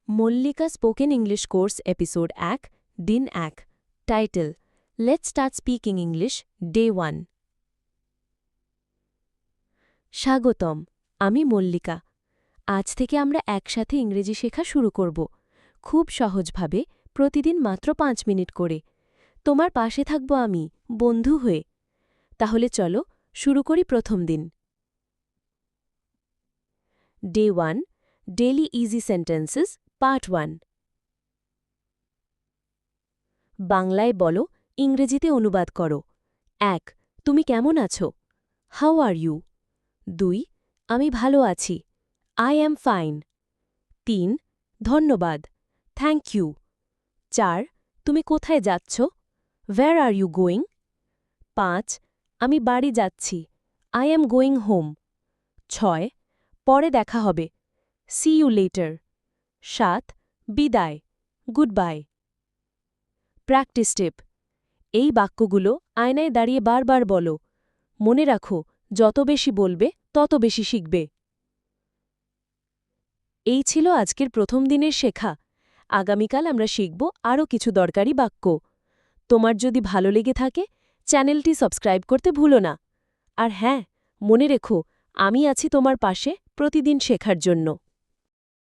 Mallika spoken English course episode 1 দিন 1 title let's start speaking English day 1 স্বাগতম আমি মল্লিকা আজ থেকে আমরা একসাথে ইংরেজি শেখা শুরু করব খুব সহজভাবে প্রতিদিন মাত্র 5 মিনিট করে তোমার পাশে থাকব আমি বন্ধু হয়ে তাহলে চলো শুরু করি প্রথম দিন day 1 daily easy sentences part 1 বাংলায় বলো ইংরেজিতে অনুবাদ করো 1 তুমি কেমন আছো হাউ আর ইউ 2 আমি ভালো আছি আই অ্যাম ফাইন 3 ধন্যবাদ থ্যাংক ইউ 4 তুমি কোথায় যাচ্ছ ওয়্যার আর ইউ গোয়িং 5 আমি বাড়ি যাচ্ছি আই অ্যাম গোয়িং হোম 6 পরে দেখা হবে সি ইউ লেটার 7 বিদায় গুড বাই প্র্যাকটিস টিপ এই বাক্যগুলো আয়নায় দাঁড়িয়ে বারবার বলো মনে রাখো যত বেশি বলবে তত বেশি শিখবে এই ছিল আজকের প্রথম দিনের শেখা আগামীকাল আমরা শিখব আরও কিছু দরকারি বাক্য তোমার যদি ভালো লেগে থাকে চ্যানেলটি সাবস্ক্রাইব করতে ভুলো না আর হ্যাঁ মনে রেখো আমি আছি তোমার পাশে প্রতিদিন শেখার জন্য